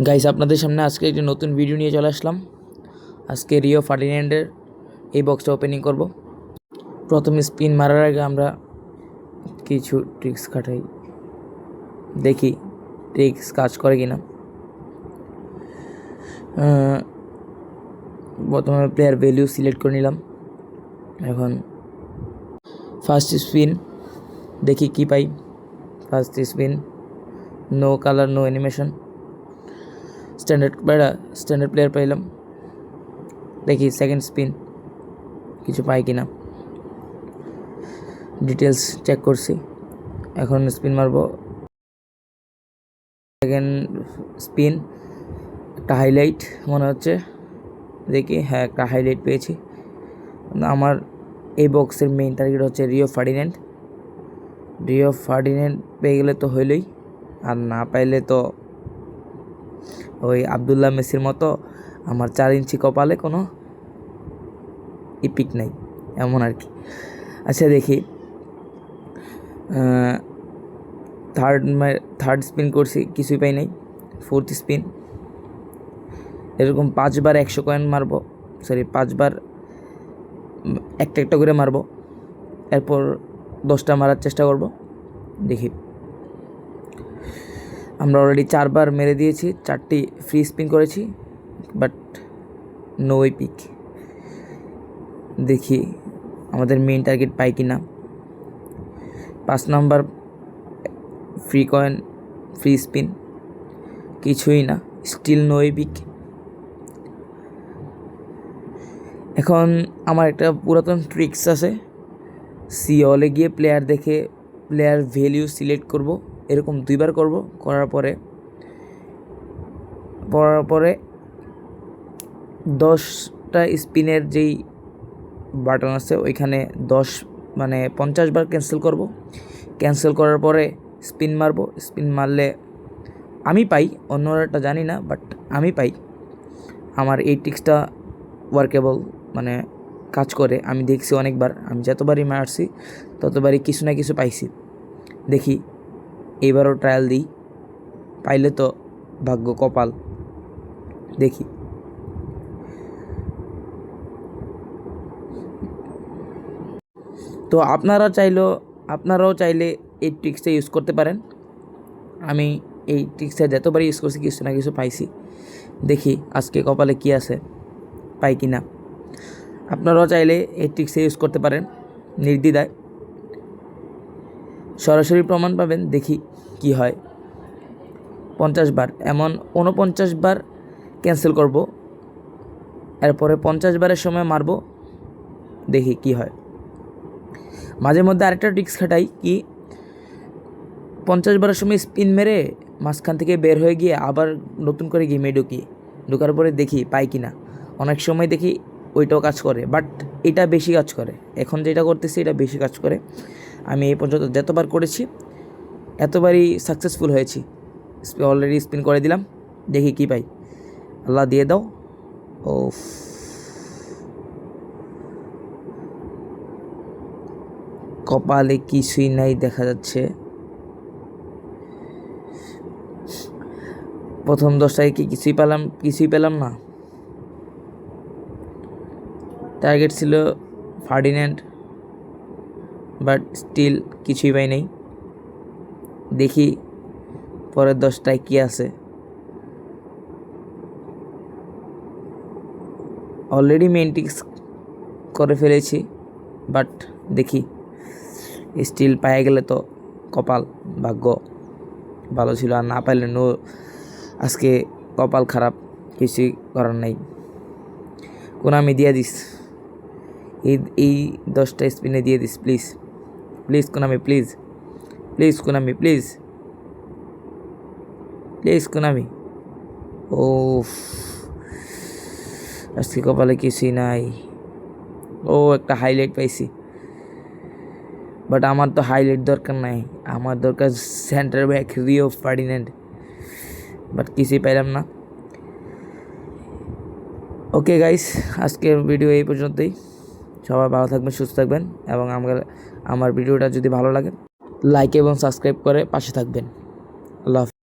Guys, আপনাদের সামনে আজকে একটি নতুন ভিডিও নিয়ে চলে আসলাম। আজকে রিও ফার্ডিন্যান্ডের এই বক্সটা ওপেনিং করব। প্রথমে স্পিন মারার আগে আমরা কিছু ট্রিক্স খাটাই, দেখি ট্রিক্স কাজ করে কিনা। প্রথমে প্লেয়ার ভ্যালু সিলেক্ট করে নিলাম। এখন ফার্স্ট স্পিন দেখি কি পাই। First spin no colour, no animation, standard player পাইলাম। দেখি সেকেন্ড স্পিন কিছু পাই কিনা, ডিটেলস চেক করছি। এখন স্পিন মারবো। সেকেন্ড স্পিন একটা হাইলাইট মনে হচ্ছে, দেখি হ্যাঁ একটা হাইলাইট পেয়েছি। আমার এই বক্সের মেইন টার্গেট হচ্ছে রিও ফার্ডিন্যান্ড পেয়ে গেলে তো হইলই, আর না পাইলে তো ওই আবদুল্লাহ মেসির মতো আমার 4 ইঞ্চি কপালে কোনো ইপিক নাই, এমন আর কি। আচ্ছা দেখি, থার্ড স্পিন করছি, কিছুই পাই নাই। ফোর্থ স্পিন এরকম 5 বার 100 কয়েন মারবো, 5 বার একটা করে মারবো। এরপর 10টা মারার চেষ্টা করব, দেখি। আমরা অলরেডি 4 বার মেরে দিয়েছি, 4টি ফ্রি স্পিন করেছি, বাট নো ইপিক। দেখি আমাদের মেইন টার্গেট পাই কি না। 5 number free coin, free spin, কিছুই না, স্টিল নো ইপিক। এখন আমার একটা পুরাতন ট্রিক্স আছে, সিওলে গিয়ে প্লেয়ার দেখে প্লেয়ার ভ্যালিউ সিলেক্ট করব। এরকম 2 বার করব, করার পরে 10টা স্পিনের যেই বাটন আছে ওইখানে 50 বার ক্যান্সেল করার পরে স্পিন মারবো। স্পিন মারলে আমি পাই, অন্যরা জানি না, বাট আমি পাই। আমার এই ট্রিক্সটা ওয়ার্কেবল, কাজ করে। আমি দেখছি অনেকবার, আমি যতবারই মারছি ততবারই কিছু না কিছু পাইছি। দেখি এইবারও ট্রায়াল দিই, পাইলে তো ভাগ্য, কপাল। দেখি তো আপনারাও চাইলে এই ট্রিক্সটা ইউজ করতে পারেন। আমি এই ট্রিক্সটা যতবারই ইউজ করছি কিছু না কিছু পাইছি। দেখি আজকে কপালে কি আছে, পাই কি না। আপনারাও চাইলে এই ট্রিক্সটা ইউজ করতে পারেন নির্দ্বিধায়, সরাসরি প্রমাণ পাবেন। দেখি কি হয়। 50 বার, এমন 49 বার ক্যান্সেল করব, এরপরে 50 বারের সময় মারব, দেখি কি হয়। মাঝে মধ্যে আরেকটা ট্রিক্স খাটাই কি, 50 বারের সময় স্পিন মেরে মাঝখান থেকে বের হয়ে গিয়ে আবার নতুন করে গেমে ঢোকার পরে দেখি পাই কি না। অনেক সময় দেখি ওইটাও কাজ করে, বাট এটা বেশি কাজ করে। এখন যেটা করতেছি এটা বেশি কাজ করে। আমি এই পর্যন্ত যতবার করেছি এতবারই সাকসেসফুল হয়েছি। অলরেডি স্পিন করে দিলাম, দেখি কি পাই। আল্লাহ দিয়ে দাও। ও কপালে কিছুই নাই দেখা যাচ্ছে। প্রথম 10টায় কি কিছুই পেলাম না। টার্গেট ছিল ফার্ডিন্যান্ড, বাট স্টিল কিছুই পাই নাই। দেখি পরের 10টায় কি আছে। অলরেডি মেইন ট্রিক্স করে ফেলেছি, বাট দেখি স্টিল পায়ে গেলে তো কপাল, ভাগ্য ভালো ছিল। আর না পাইলে আজকে কপাল খারাপ, কিছুই করার নাই। আমি দিয়ে দিস, এই 10টা স্পিনে দিয়ে দিস please. Konami please, Konami please. Konami, ও আজকে কপালে কিছুই নাই। ও একটা হাইলাইট পাইছি, বাট আমার তো হাইলাইট দরকার নাই, আমার দরকার centre back Rio Ferdinand, but কিছুই পাইলাম না। ওকে গাইস, আজকের ভিডিও এই পর্যন্তই। সবাই ভালো থাকবেন, সুস্থ থাকবেন, এবং আমার ভিডিওটা যদি ভালো লাগে লাইক এবং সাবস্ক্রাইব করে পাশে থাকবেন। আল্লাহ হাফেজ।